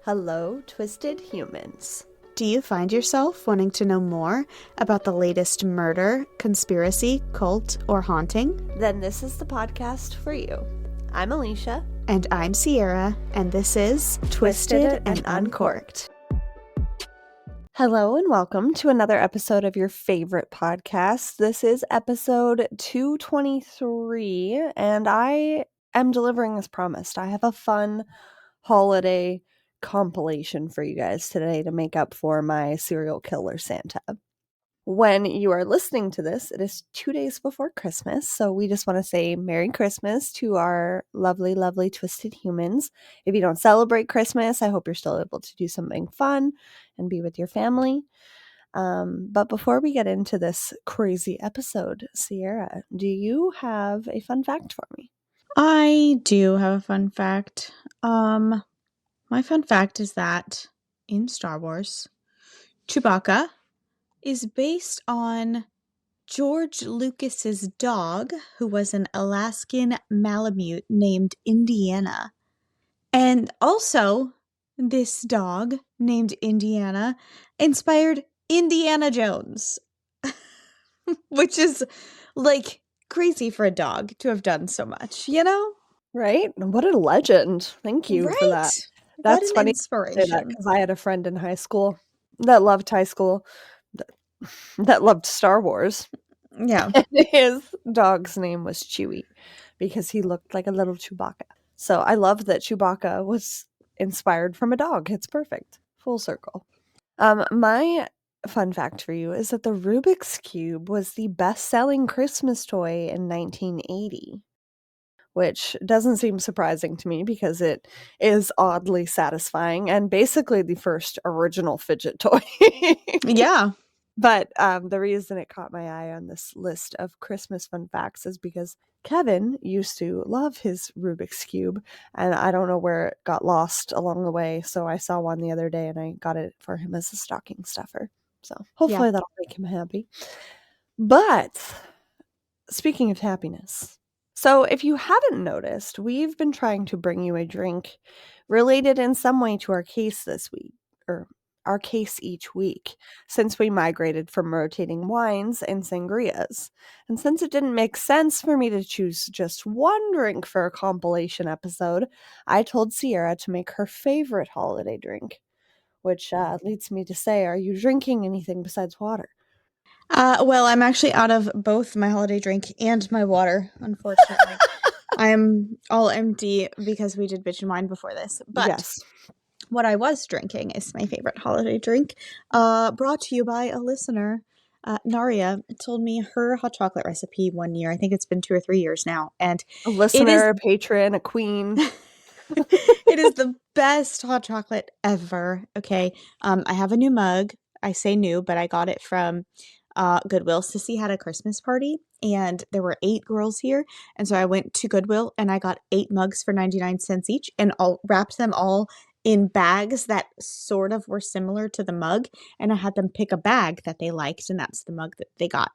Hello, twisted humans. Do you find yourself wanting to know more about the latest murder, conspiracy, cult, or haunting? Then this is the podcast for you. I'm Alecia. And I'm Sierra, and this is Twisted and Uncorked. Hello and welcome to another episode of your favorite podcast. This is episode 223, and I am delivering as promised. I have a fun holiday compilation for you guys today to make up for my serial killer Santa. When you are listening to this, it is 2 days before Christmas, so we just want to say Merry Christmas to our lovely, lovely twisted humans. If you don't celebrate Christmas, I hope you're still able to do something fun and be with your family. But before we get into this crazy episode, Sierra, do you have a fun fact for me? I do have a fun fact. My fun fact is that in Star Wars, Chewbacca is based on George Lucas's dog, who was an Alaskan Malamute named Indiana. And also, this dog named Indiana inspired Indiana Jones, which is like crazy for a dog to have done so much, you know? Right? What a legend. Thank you for that. That's What an funny inspiration. because I had a friend in high school that loved that loved Star Wars. Yeah. And his dog's name was Chewie because he looked like a little Chewbacca. So I love that Chewbacca was inspired from a dog. It's perfect. Full circle. My fun fact for you is that the Rubik's Cube was the best-selling Christmas toy in 1980. Which doesn't seem surprising to me because it is oddly satisfying and basically the first original fidget toy. Yeah. But the reason it caught my eye on this list of Christmas fun facts is because Kevin used to love his Rubik's Cube, and I don't know where it got lost along the way, so I saw one the other day and I got it for him as a stocking stuffer. So hopefully that'll make him happy. But speaking of happiness, so if you haven't noticed, we've been trying to bring you a drink related in some way to our case this week, or our case each week, since we migrated from rotating wines and sangrias. And since it didn't make sense for me to choose just one drink for a compilation episode, I told Sierra to make her favorite holiday drink, which leads me to say, are you drinking anything besides water? Well, I'm actually out of both my holiday drink and my water, unfortunately. I'm all empty because we did bitch and wine before this. But yes. What I was drinking is my favorite holiday drink, brought to you by a listener. Naria told me her hot chocolate recipe one year. I think it's been 2 or 3 years now. And A listener, a patron, a queen. it is the best hot chocolate ever. Okay. I have a new mug. I say new, but I got it from Goodwill. Sissy had a Christmas party and there were 8 girls here. And so I went to Goodwill and I got 8 mugs for 99 cents each and wrapped them all in bags that sort of were similar to the mug. And I had them pick a bag that they liked. And that's the mug that they got.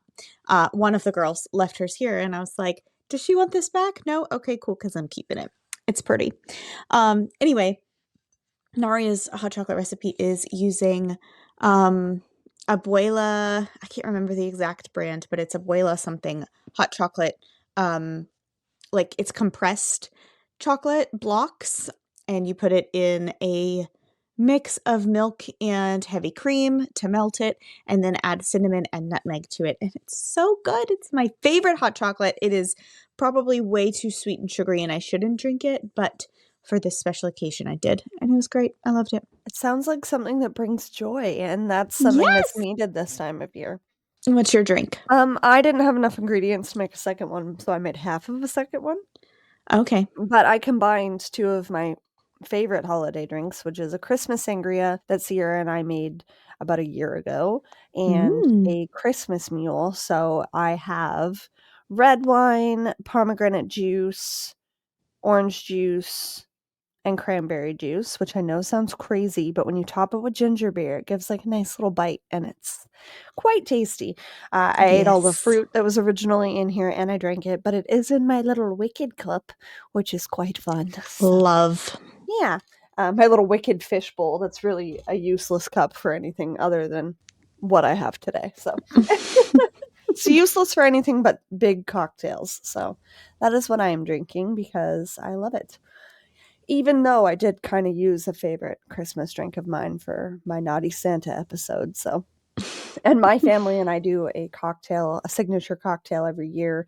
One of the girls left hers here and I was like, does she want this back? No? Okay, cool. Cause I'm keeping it. It's pretty. Anyway, Naria's hot chocolate recipe is using, Abuela, I can't remember the exact brand, but it's Abuela something hot chocolate. Like it's compressed chocolate blocks and you put it in a mix of milk and heavy cream to melt it and then add cinnamon and nutmeg to it. And it's so good. It's my favorite hot chocolate. It is probably way too sweet and sugary and I shouldn't drink it, but for this special occasion I did. And it was great. I loved it. It sounds like something that brings joy, and that's something that's needed this time of year. What's your drink? I didn't have enough ingredients to make a second one, so I made half of a second one. Okay. But I combined 2 of my favorite holiday drinks, which is a Christmas sangria that Sierra and I made about a year ago, and a Christmas mule. So I have red wine, pomegranate juice, orange juice, and cranberry juice, which I know sounds crazy, but when you top it with ginger beer, it gives like a nice little bite and it's quite tasty. I ate all the fruit that was originally in here and I drank it, but it is in my little wicked cup, which is quite fun. Love. Yeah. My little wicked fish bowl that's really a useless cup for anything other than what I have today. So it's useless for anything but big cocktails. So that is what I am drinking because I love it. Even though I did kind of use a favorite Christmas drink of mine for my Naughty Santa episode. So, and my family and I do a cocktail, a signature cocktail every year.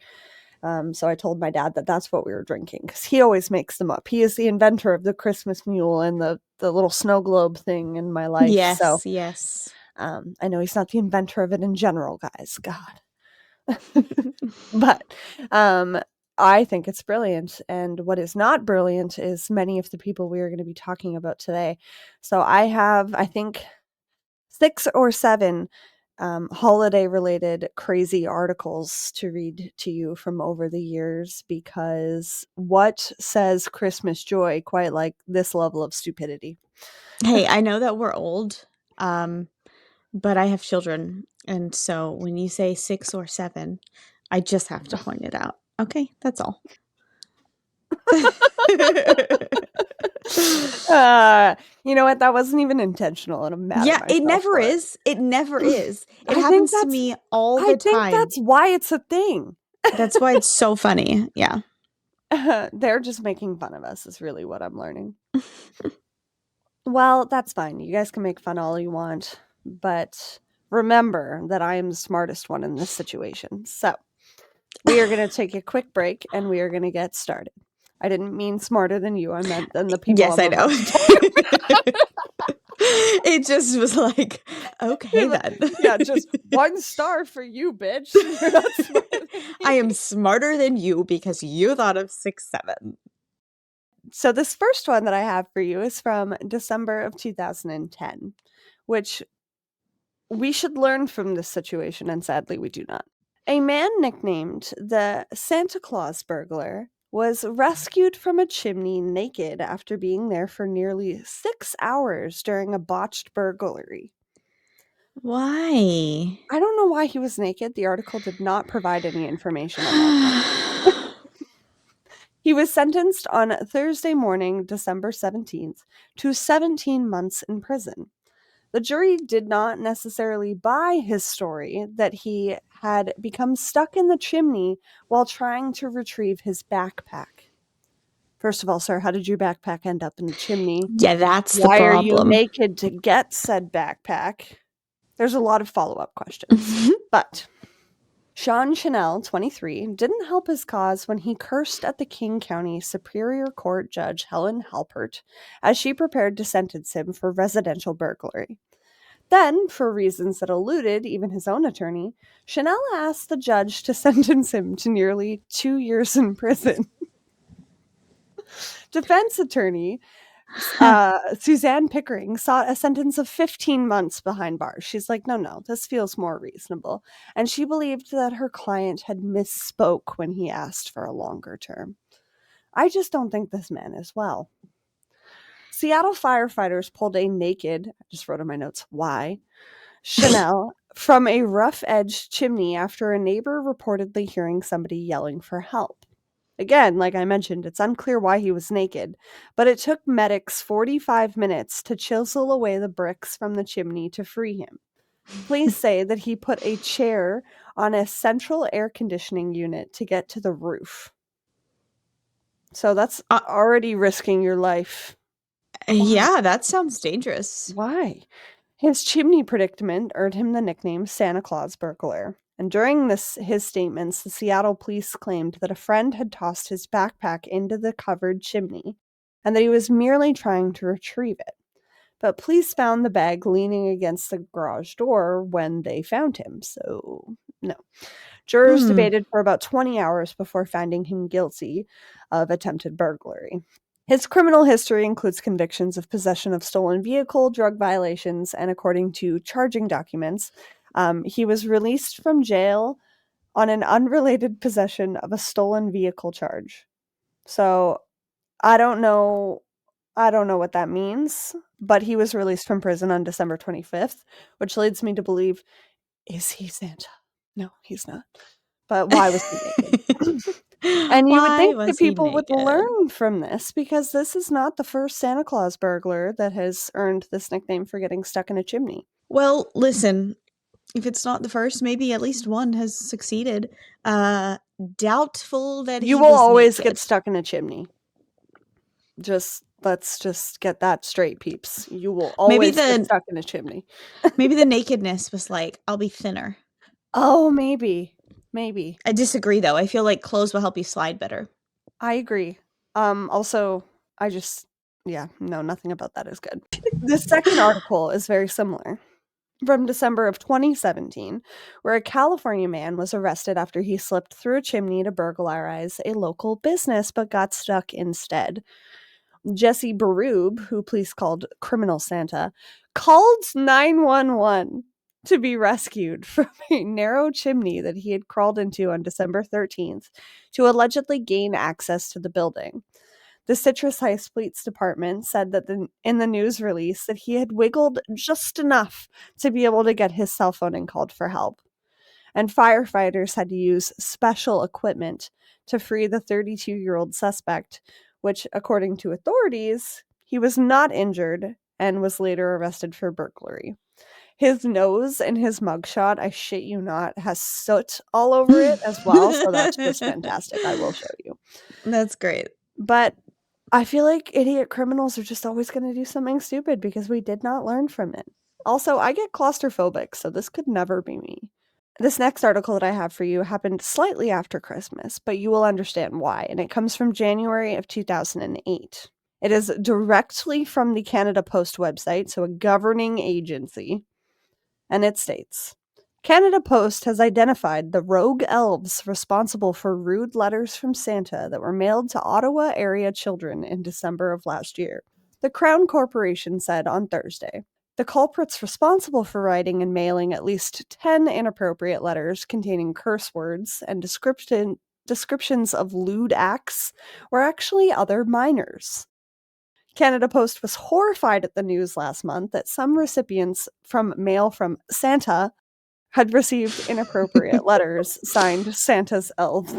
So I told my dad that that's what we were drinking because he always makes them up. He is the inventor of the Christmas mule and the little snow globe thing in my life. So Yes, yes. I know he's not the inventor of it in general, guys. God. But I think it's brilliant. And what is not brilliant is many of the people we are going to be talking about today. So I have, I think, 6 or 7 holiday related crazy articles to read to you from over the years because what says Christmas joy quite like this level of stupidity? Hey, I know that we're old, but I have children, and so when you say 6 or 7, I just have to point it out. Okay, that's all. You know what? That wasn't even intentional, and I'm mad at Yeah, it myself never for it. is. It never is. It I think happens to that's me all I the think time. that's why it's a thing. That's why it's so funny. Yeah. They're just making fun of us is really what I'm learning. Well, that's fine. You guys can make fun all you want, but remember that I am the smartest one in this situation. So, we are going to take a quick break and we are going to get started. I didn't mean smarter than you. I meant than the people Yes, I'm I know. about to tell you about. It just was like, okay then. Yeah, just 1 star for you, bitch. You're not smarter than I me. am smarter than you because you thought of 6, 7. So this first one that I have for you is from December of 2010, which we should learn from this situation, and sadly we do not. A man nicknamed the Santa Claus burglar was rescued from a chimney naked after being there for nearly 6 hours during a botched burglary. Why? I don't know why he was naked. The article did not provide any information on that front. He was sentenced on Thursday morning, December 17th, to 17 months in prison. The jury did not necessarily buy his story that he had become stuck in the chimney while trying to retrieve his backpack. First of all, sir, how did your backpack end up in the chimney? Yeah, that's the Why are you problem. naked to get said backpack? There's a lot of follow-up questions. But Sean Chanel, 23, didn't help his cause when he cursed at the King County Superior Court Judge Helen Halpert as she prepared to sentence him for residential burglary. Then, for reasons that eluded even his own attorney, Chanel asked the judge to sentence him to nearly 2 years in prison. Defense attorney Suzanne Pickering sought a sentence of 15 months behind bars. She's like, no, this feels more reasonable. And she believed that her client had misspoke when he asked for a longer term. I just don't think this man is well. Seattle firefighters pulled a naked, I just wrote in my notes, why, Chanel from a rough-edged chimney after a neighbor reportedly hearing somebody yelling for help. Again, like I mentioned, it's unclear why he was naked, but it took medics 45 minutes to chisel away the bricks from the chimney to free him. Police say that he put a chair on a central air conditioning unit to get to the roof. So that's Uh, already risking your life. Why? yeah, that sounds dangerous. Why? His chimney predicament earned him the nickname Santa Claus burglar. And during his statements, the Seattle police claimed that a friend had tossed his backpack into the covered chimney and that he was merely trying to retrieve it. But police found the bag leaning against the garage door when they found him, so no. Jurors Hmm. debated for about 20 hours before finding him guilty of attempted burglary. His criminal history includes convictions of possession of stolen vehicle, drug violations, and according to charging documents, he was released from jail on an unrelated possession of a stolen vehicle charge. So I don't know. I don't know what that means, but he was released from prison on December 25th, which leads me to believe, is he Santa? No, he's not. But why was he naked? And you would Why think that was he people would naked? learn from this because this is not the first Santa Claus burglar that has earned this nickname for getting stuck in a chimney. Well, listen, if it's not the first, maybe at least one has succeeded. Uh, Doubtful that You he will was always get naked. stuck in a chimney. Let's just get that straight, peeps. You will Maybe always get the stuck in a chimney. maybe the nakedness was like, I'll be thinner. Oh, maybe. Maybe. I disagree though. I feel like clothes will help you slide better. I agree. Also, I just yeah, no, nothing about that is good. The second article is very similar. From December of 2017, where a California man was arrested after he slipped through a chimney to burglarize a local business but got stuck instead. Jesse Baroob, who police called Criminal Santa, called 911 to be rescued from a narrow chimney that he had crawled into on December 13th to allegedly gain access to the building. The Citrus Heights Police Department said that in the news release that he had wiggled just enough to be able to get his cell phone and called for help. And firefighters had to use special equipment to free the 32-year-old suspect, which, according to authorities, he was not injured and was later arrested for burglary. His nose in his mugshot, I shit you not, has soot all over it as well, so that's just fantastic. I will show you. That's great. But I feel like idiot criminals are just always going to do something stupid because we did not learn from it. Also, I get claustrophobic, so this could never be me. This next article that I have for you happened slightly after Christmas, but you will understand why, and it comes from January of 2008. It is directly from the Canada Post website, so a governing agency, and it states, Canada Post has identified the rogue elves responsible for rude letters from Santa that were mailed to Ottawa area children in December of last year. The Crown Corporation said on Thursday. The culprits responsible for writing and mailing at least 10 inappropriate letters containing curse words and descriptions of lewd acts were actually other minors. Canada Post was horrified at the news last month that some recipients from mail from Santa had received inappropriate letters signed Santa's elf.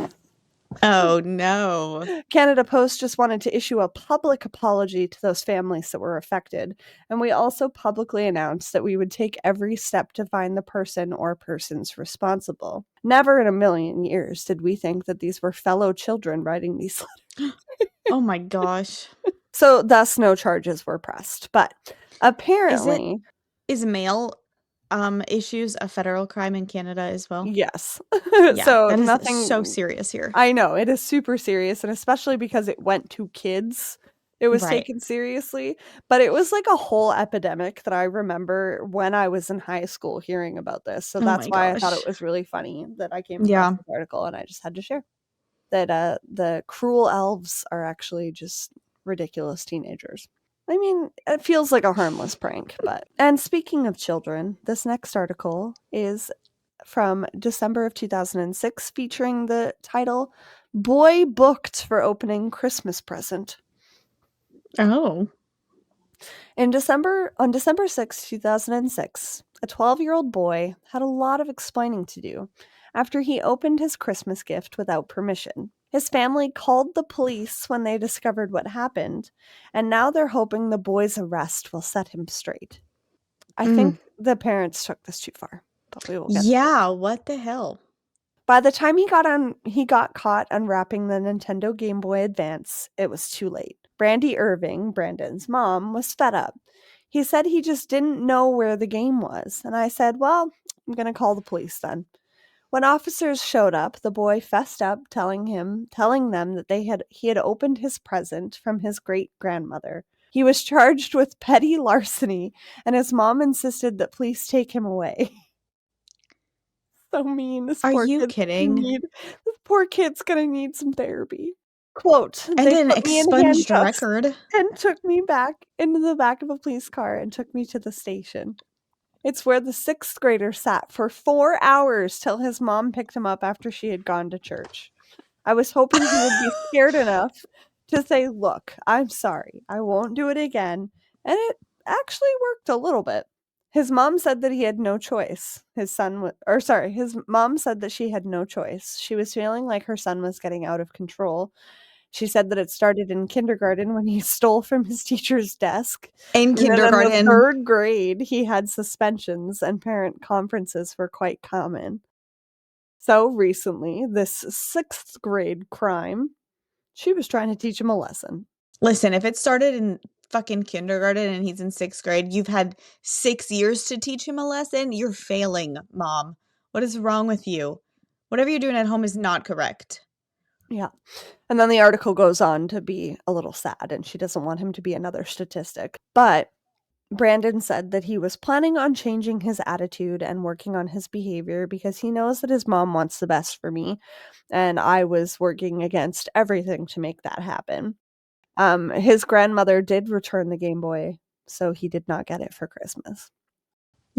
Oh no. Canada Post just wanted to issue a public apology to those families that were affected, and we also publicly announced that we would take every step to find the person or persons responsible. Never in a million years did we think that these were fellow children writing these letters. Oh my gosh. So, thus, no charges were pressed. But Is it apparently, is mail issues a federal crime in Canada as well? yes. Yeah, So, that is so nothing. serious here. I know, it is super serious, and especially because it went to kids, it was Right. taken seriously, but it was like a whole epidemic that I remember when I was in high school hearing about this, so Oh that's my why I thought it gosh. was really funny that I came across Yeah. this article and I just had to share that, the cruel elves are actually just ridiculous teenagers. I mean, it feels like a harmless prank, but and speaking of children, this next article is from December of 2006 featuring the title Boy Booked for Opening Christmas Present. Oh. On December 6, 2006, a 12-year-old boy had a lot of explaining to do after he opened his Christmas gift without permission. His family called the police when they discovered what happened, and now they're hoping the boy's arrest will set him straight. I think Mm. the parents took this too far, but we will get to it. Yeah, what the hell? By the time he got caught unwrapping the Nintendo Game Boy Advance, it was too late. Brandy Irving, Brandon's mom, was fed up. He said he just didn't know where the game was, and I said, "Well, I'm going to call the police then." When officers showed up, the boy fessed up, telling them that he had opened his present from his great-grandmother. He was charged with petty larceny, and his mom insisted that police take him away. So mean. Are you kidding? This poor kid's gonna need some therapy. Quote, And they an put me in expunged handcuffs record. and took me back into the back of a police car and took me to the station. It's where the sixth grader sat for 4 hours till his mom picked him up after she had gone to church. I was hoping he would be scared enough to say, "Look, I'm sorry. I won't do it again." And it actually worked a little bit. His mom said that he had no choice. His mom said that she had no choice. She was feeling like her son was getting out of control. She said that it started in kindergarten when he stole from his teacher's desk. In And then in the kindergarten. 3rd grade, he had suspensions, and parent conferences were quite common. So recently, this 6th grade crime, she was trying to teach him a lesson. Listen, if it started in fucking kindergarten and he's in 6th grade, you've had 6 years to teach him a lesson. You're failing, Mom. What is wrong with you? Whatever you're doing at home is not correct. Yeah. And then the article goes on to be a little sad, and she doesn't want him to be another statistic. But Brandon said that he was planning on changing his attitude and working on his behavior because he knows that his mom wants the best for me, and I was working against everything to make that happen. His grandmother did return the Game Boy, so he did not get it for Christmas.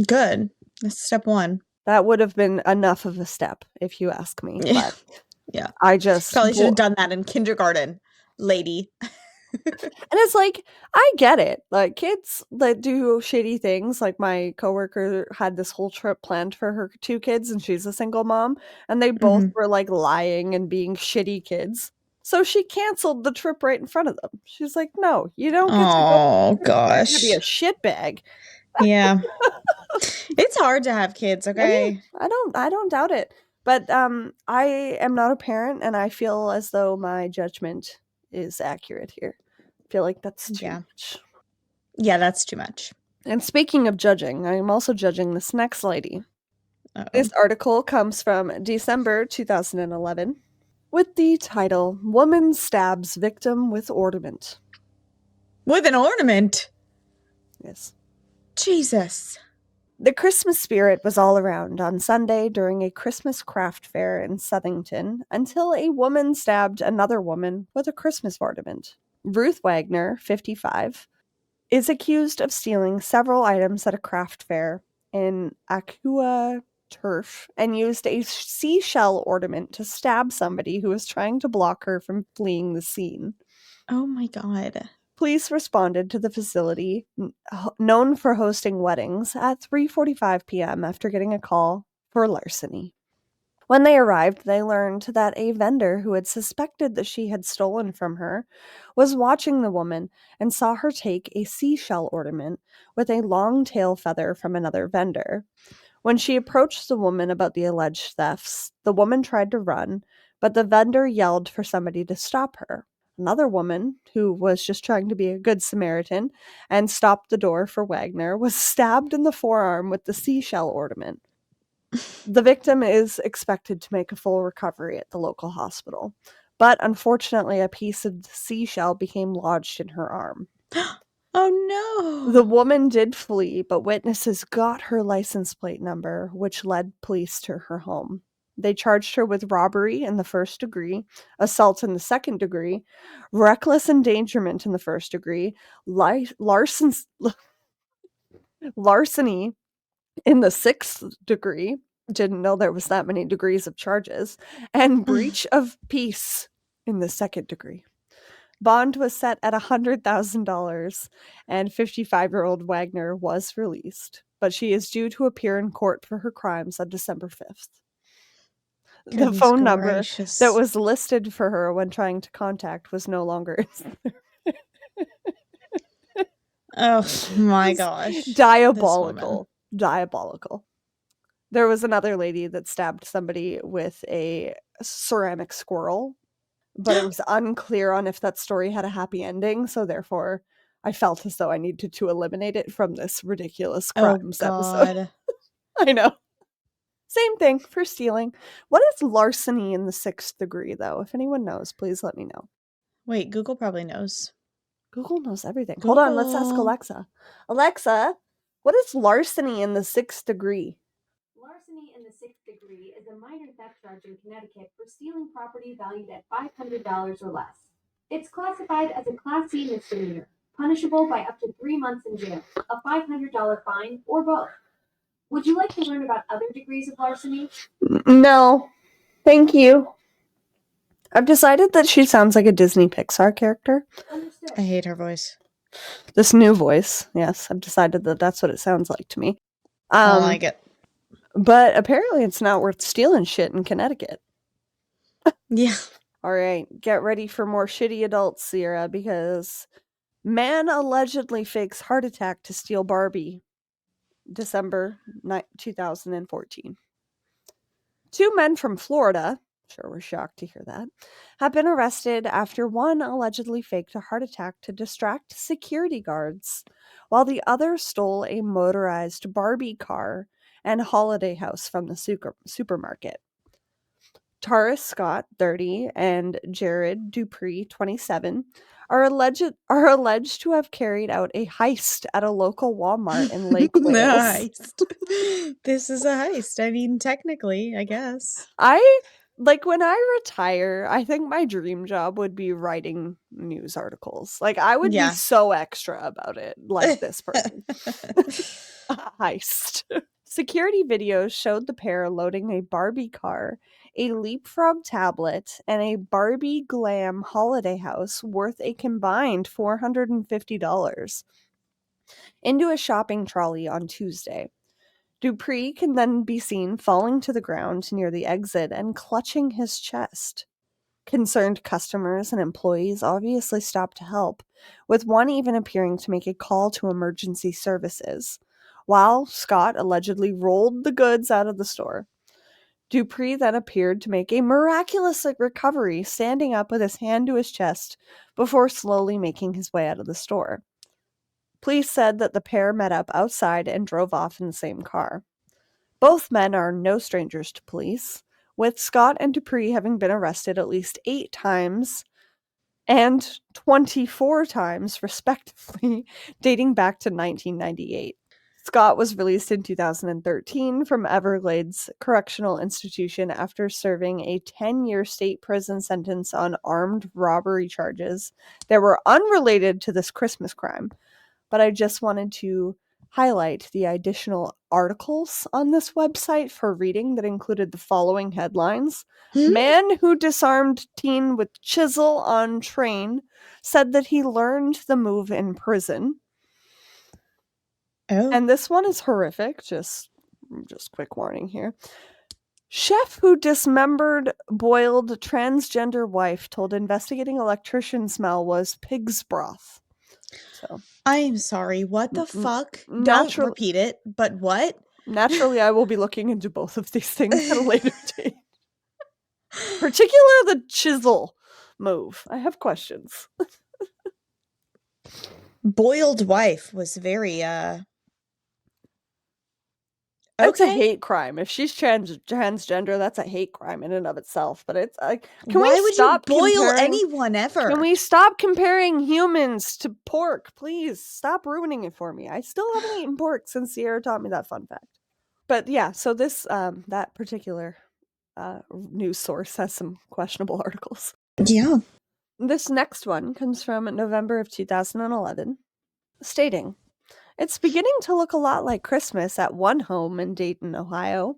Good. That's step 1. That would have been enough of a step, if you ask me, but Yeah. I just Probably should have done that in kindergarten, lady. And it's like, I get it. Like, kids that do shitty things, like my coworker had this whole trip planned for her 2 kids, and she's a single mom, and they both Mhm. were, like, lying and being shitty kids. So she canceled the trip right in front of them. She's like, "No, you don't get to go Oh, because you're gonna be a gosh. shitbag." Yeah. It's hard to have kids, It is. okay? I don't doubt it. But, I am not a parent, and I feel as though my judgment is accurate here. I feel like that's too Yeah. much. Yeah, that's too much. And speaking of judging, I am also judging this next lady. Uh-oh. This article comes from December 2011 with the title, Woman Stabs Victim with Ornament. With an ornament? Yes. Jesus. The Christmas spirit was all around on Sunday during a Christmas craft fair in Southington until a woman stabbed another woman with a Christmas ornament. Ruth Wagner, 55, is accused of stealing several items at a craft fair in Aqua Turf and used a seashell ornament to stab somebody who was trying to block her from fleeing the scene. Oh my God. Police responded to the facility, known for hosting weddings, at 3:45 p.m. after getting a call for larceny. When they arrived, they learned that a vendor who had suspected that she had stolen from her was watching the woman and saw her take a seashell ornament with a long tail feather from another vendor. When she approached the woman about the alleged thefts, the woman tried to run, but the vendor yelled for somebody to stop her. Another woman, who was just trying to be a good Samaritan and stopped the door for Wagner, was stabbed in the forearm with the seashell ornament. The victim is expected to make a full recovery at the local hospital, but unfortunately, a piece of the seashell became lodged in her arm. Oh The no. woman did flee, but witnesses got her license plate number, which led police to her home. They charged her with robbery in the 1st degree, assault in the 2nd degree, reckless endangerment in the 1st degree, larceny in the 6th degree. Didn't know there was that many degrees of charges, and breach of peace in the 2nd degree. Bond was set at $100,000, and 55-year-old Wagner was released, but she is due to appear in court for her crimes on December 5th. The Goodness phone number that gracious. was listed for her when trying to contact was no longer Oh my gosh. This woman. diabolical. Diabolical. There was another lady that stabbed somebody with a ceramic squirrel, but it was unclear on if that story had a happy ending, so therefore I felt as though I needed to eliminate it from this ridiculous Oh crimes episode. God. I know. Same thing for stealing. What is larceny in the 6th degree, though? If anyone knows, please let me know. Wait, Google probably knows. Google knows everything. Hold on, let's ask Google. Alexa. Alexa, what is larceny in the 6th degree? Larceny in the 6th degree is a minor theft charge in Connecticut for stealing property valued at $500 or less. It's classified as a Class C misdemeanor, punishable by up to 3 months in jail, a $500 fine, or both. Would you like to learn about other degrees of larceny? No, thank you. I've decided that she sounds like a Disney Pixar character. Understood. I hate her voice. This new voice, yes, I've decided that that's what it sounds like to me. I like it. But apparently it's not worth stealing shit in Connecticut. Yeah. All right, get ready for more shitty adults, Sierra, because man allegedly fakes heart attack to steal Barbie. December 2014. Two men from Florida, sure we're shocked to hear that, have been arrested after one allegedly faked a heart attack to distract security guards, while the other stole a motorized Barbie car and holiday house from the supermarket. Taurus Scott, 30, and Jared Dupree, 27, are alleged to have carried out a heist at a local Walmart in Lake Wales. Heist. This is a heist. I mean, technically, I guess. When I retire, I think my dream job would be writing news articles. Like, I would be so extra about it, like this person. Heist. Security videos showed the pair loading a Barbie car, a leapfrog tablet, and a Barbie glam holiday house worth a combined $450 into a shopping trolley on Tuesday. Dupree can then be seen falling to the ground near the exit and clutching his chest. Concerned customers and employees obviously stopped to help, with one even appearing to make a call to emergency services, while Scott allegedly rolled the goods out of the store. Dupree then appeared to make a miraculous recovery, standing up with his hand to his chest before slowly making his way out of the store. Police said that the pair met up outside and drove off in the same car. Both men are no strangers to police, with Scott and Dupree having been arrested at least 8 times and 24 times, respectively, dating back to 1998. Scott was released in 2013 from Everglades Correctional Institution after serving a 10-year state prison sentence on armed robbery charges that were unrelated to this Christmas crime. But I just wanted to highlight the additional articles on this website for reading that included the following headlines. Man who disarmed teen with chisel on train said that he learned the move in prison. Oh. And this one is horrific. Just quick warning here. Chef who dismembered boiled transgender wife told investigating electrician smell was pig's broth. So I'm sorry, what the fuck? Don't repeat it, but what? Naturally, I will be looking into both of these things at a later date. Particularly the chisel move. I have questions. Boiled wife was very, It's a hate crime. If she's transgender, that's a hate crime in and of itself. But it's like, why would you boil anyone ever? Can we stop comparing humans to pork? Please stop ruining it for me. I still haven't eaten pork since Sierra taught me that fun fact. But yeah, so this that particular news source has some questionable articles. Yeah. This next one comes from November of 2011, stating, "It's beginning to look a lot like Christmas at one home in Dayton, Ohio.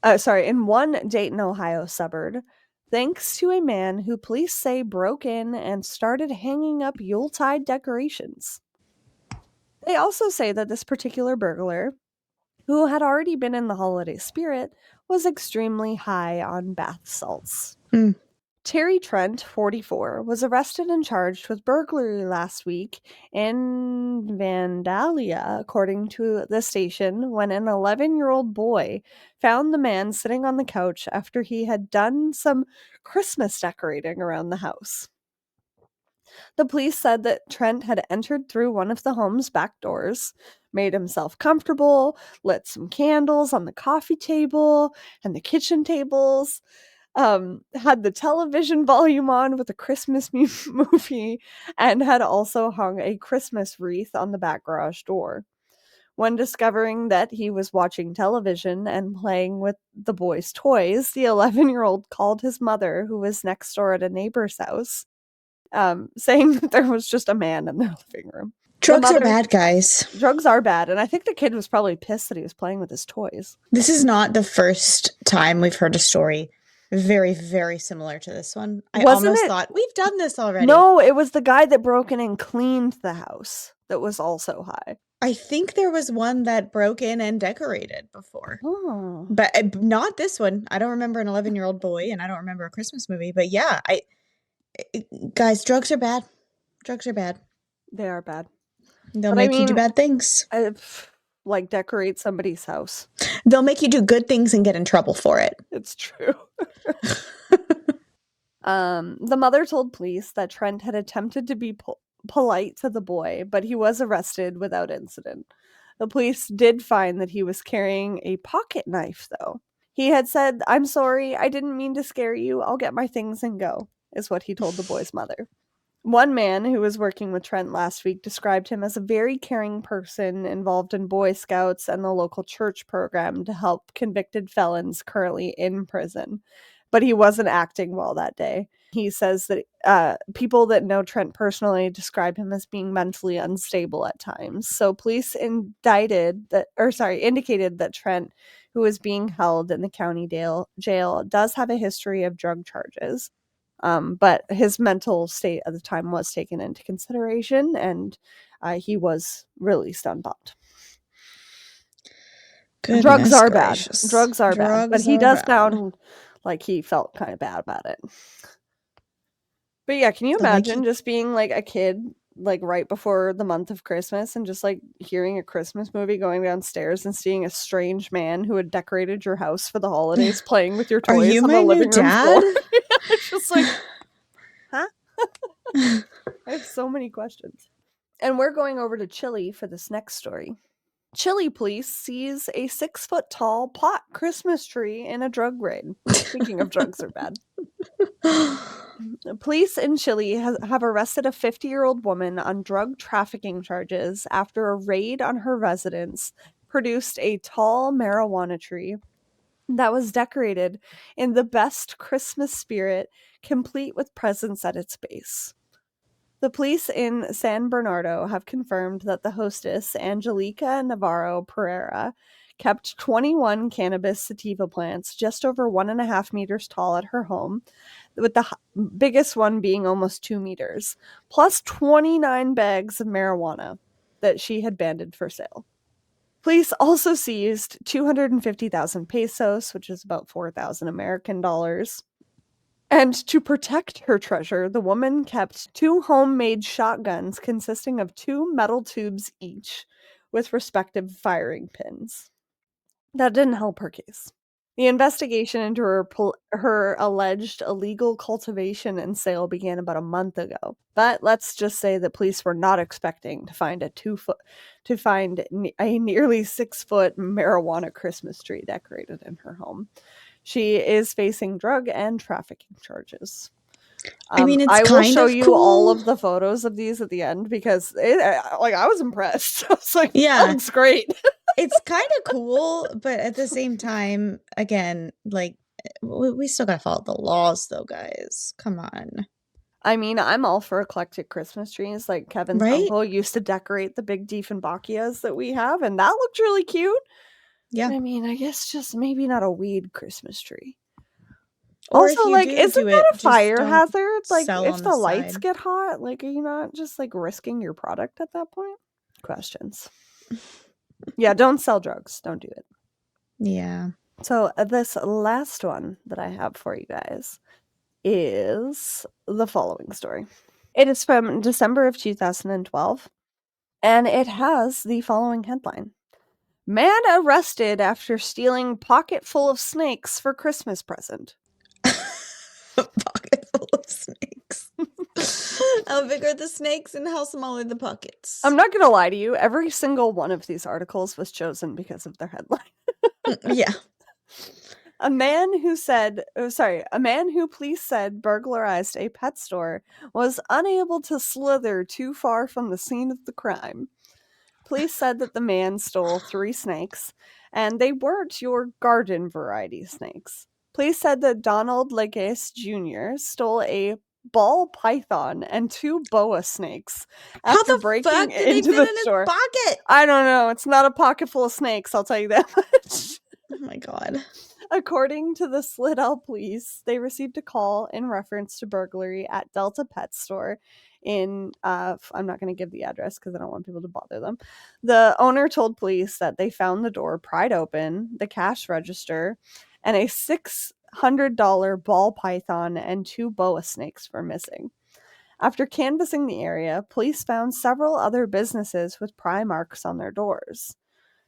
In one Dayton, Ohio suburb, thanks to a man who police say broke in and started hanging up Yuletide decorations." They also say that this particular burglar, who had already been in the holiday spirit, was extremely high on bath salts. Terry Trent, 44, was arrested and charged with burglary last week in Vandalia, according to the station, when an 11-year-old boy found the man sitting on the couch after he had done some Christmas decorating around the house. The police said that Trent had entered through one of the home's back doors, made himself comfortable, lit some candles on the coffee table and the kitchen tables, had the television volume on with a Christmas movie, and had also hung a Christmas wreath on the back garage door. When discovering that he was watching television and playing with the boy's toys, the 11-year-old called his mother, who was next door at a neighbor's house, saying that there was just a man in their living room. Drugs are bad, guys. Drugs are bad, and I think the kid was probably pissed that he was playing with his toys. This is not the first time we've heard a story very, very similar to this one. I almost thought, we've done this already. No, it was the guy that broke in and cleaned the house. that was also high. I think there was one that broke in and decorated before. Oh. But not this one. I don't remember an 11-year-old boy, and I don't remember a Christmas movie. But yeah, guys, drugs are bad. Drugs are bad. They are bad. They'll But make you do bad things. Like decorate somebody's house. They'll make you do good things and get in trouble for it. It's true. The mother told police that Trent had attempted to be polite to the boy, but he was arrested without incident. The police did find that he was carrying a pocket knife, though. He had said, "I'm sorry, I didn't mean to scare you. I'll get my things and go," is what he told the boy's mother. One man who was working with Trent last week described him as a very caring person involved in Boy Scouts and the local church program to help convicted felons currently in prison. But he wasn't acting well that day. He says that people that know Trent personally describe him as being mentally unstable at times. So police indicated that Trent, who is being held in the county jail, does have a history of drug charges. But his mental state at the time was taken into consideration, and he was released on bond. Drugs are bad. Drugs are bad. But he does sound like he felt kind of bad about it. But yeah, can you imagine just being like a kid, like right before the month of Christmas, and just like hearing a Christmas movie, going downstairs and seeing a strange man who had decorated your house for the holidays playing with your toys on the living room floor? It's just like, huh? I have so many questions. And we're going over to Chile for this next story. Chile police seize a 6-foot-tall pot Christmas tree in a drug raid. Speaking of drugs are bad. Police in Chile have arrested a 50-year-old woman on drug trafficking charges after a raid on her residence produced a tall marijuana tree that was decorated in the best Christmas spirit, complete with presents at its base. The police in San Bernardo have confirmed that the hostess, Angelica Navarro Pereira, kept 21 cannabis sativa plants just over 1.5 meters tall at her home, with the biggest one being almost 2 meters, plus 29 bags of marijuana that she had banded for sale. Police also seized 250,000 pesos, which is about 4,000 American dollars. And to protect her treasure, the woman kept 2 homemade shotguns consisting of 2 metal tubes each, with respective firing pins. That didn't help her case. The investigation into her alleged illegal cultivation and sale began about a month ago. But let's just say that police were not expecting to find a nearly 6-foot marijuana Christmas tree decorated in her home. She is facing drug and trafficking charges. I mean, it's I will kind show of you cool. all of the photos of these at the end because I was impressed. I was like, Yeah, that looks great. It's kind of cool, but at the same time, again, like we still gotta follow the laws, though, guys. Come on. I mean, I'm all for eclectic Christmas trees. Like Kevin's uncle used to decorate the big Diefenbachs that we have, and that looked really cute. Yeah. I mean, I guess just maybe not a weed Christmas tree. Or also, like, isn't that a fire hazard? Like, if the lights side. get hot, like, are you not just like risking your product at that point? Questions. Yeah, don't sell drugs. Don't do it. Yeah. So this last one that I have for you guys is the following story. It is from December of 2012, and it has the following headline. Man arrested after stealing pocket full of snakes for Christmas present. Pocket full of snakes. How big are the snakes and how small are the pockets? I'm not going to lie to you. Every single one of these articles was chosen because of their headline. Yeah. A man who police said burglarized a pet store was unable to slither too far from the scene of the crime. Police said that the man stole 3 snakes, and they weren't your garden variety snakes. Police said that Donald Legace Jr. stole a ball python and 2 boa snakes after breaking into the store. His pocket? I don't know. It's not a pocket full of snakes, I'll tell you that much. Oh my god. According to the Slidell police, they received a call in reference to burglary at Delta Pet Store in I'm not going to give the address because I don't want people to bother them. The owner told police that they found the door pried open, the cash register, and a $600 ball python and 2 boa snakes were missing. After canvassing the area, police found several other businesses with pry marks on their doors.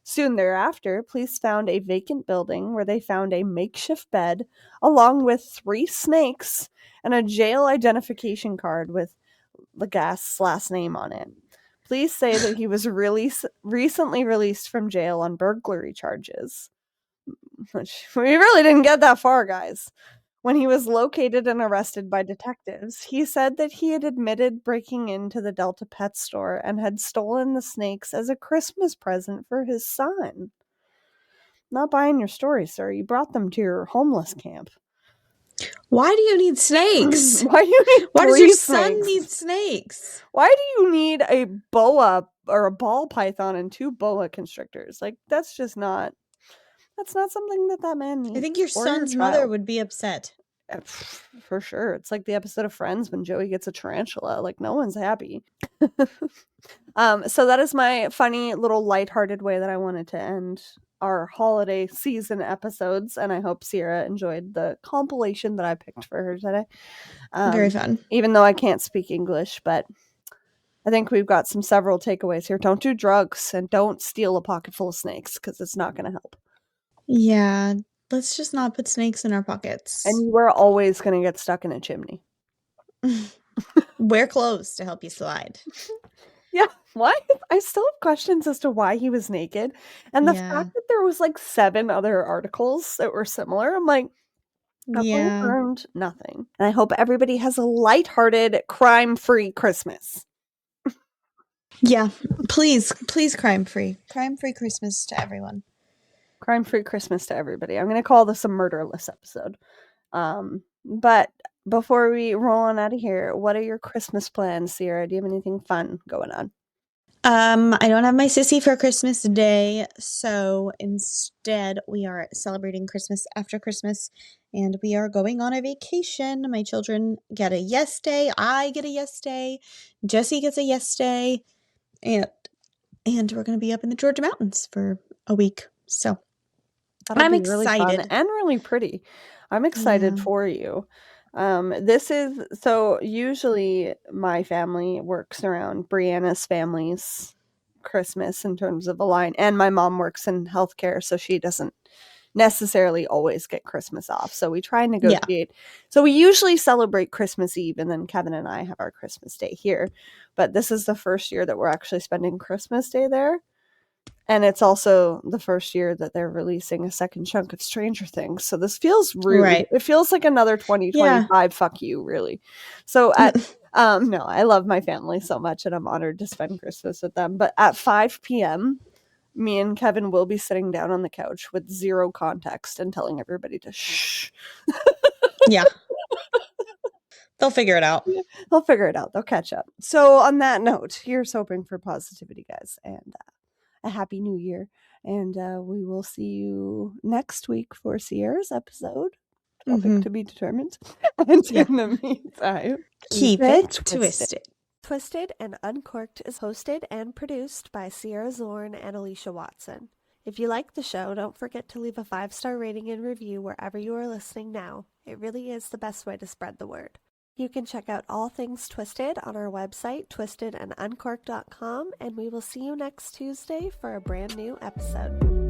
Soon thereafter, police found a vacant building where they found a makeshift bed along with 3 snakes and a jail identification card with the guest's last name on it. Police say that he was recently released from jail on burglary charges. Which we really didn't get that far, guys. When he was located and arrested by detectives, he said that he had admitted breaking into the Delta Pet store and had stolen the snakes as a Christmas present for his son. Not buying your story, sir. You brought them to your homeless camp. Why do you need snakes? Why do you need Why does 3 your snakes? son need snakes? Why do you need a boa or a ball python and 2 boa constrictors? Like, that's just not... That's not something that man needs. I think your son's mother would be upset. For sure. It's like the episode of Friends when Joey gets a tarantula. Like, no one's happy. So that is my funny little lighthearted way that I wanted to end our holiday season episodes, and I hope Sierra enjoyed the compilation that I picked for her today. Very fun. Even though I can't speak English, but I think we've got several takeaways here. Don't do drugs and don't steal a pocket full of snakes because it's not going to help. Yeah, let's just not put snakes in our pockets. And you are always going to get stuck in a chimney. Wear clothes to help you slide. Yeah, why? I still have questions as to why he was naked. And the fact that there was like 7 other articles that were similar, I'm like, yeah, earned nothing. And I hope everybody has a lighthearted, crime-free Christmas. Yeah, please crime-free. Crime-free Christmas to everyone. Crime-free Christmas to everybody. I'm going to call this a murderless episode. But before we roll on out of here, what are your Christmas plans, Sierra? Do you have anything fun going on? I don't have my sissy for Christmas Day, so instead we are celebrating Christmas after Christmas, and we are going on a vacation. My children get a yes day, I get a yes day, Jesse gets a yes day, and we're going to be up in the Georgia mountains for a week. So I'm excited. Really fun and really pretty. I'm excited for you. This is so usually my family works around Brianna's family's Christmas in terms of a line, and my mom works in healthcare, so she doesn't necessarily always get Christmas off. So we try and negotiate. So we usually celebrate Christmas Eve, and then Kevin and I have our Christmas Day here. But this is the first year that we're actually spending Christmas Day there. And it's also the first year that they're releasing a second chunk of Stranger Things. So this feels rude. Right. It feels like another 2025 fuck you, really. So at no, I love my family so much and I'm honored to spend Christmas with them. But at 5 p.m., me and Kevin will be sitting down on the couch with 0 context and telling everybody to shh. Yeah. They'll figure it out. They'll figure it out. They'll catch up. So on that note, here's hoping for positivity, guys. And a happy new year, and we will see you next week for Sierra's episode. Topic to be determined. And in the meantime, keep it twisted. Twisted and Uncorked is hosted and produced by Sierra Zorn and Alecia Watson. If you like the show, don't forget to leave a 5-star rating and review wherever you are listening now. It really is the best way to spread the word. You can check out all things Twisted on our website, twistedanduncorked.com, and we will see you next Tuesday for a brand new episode.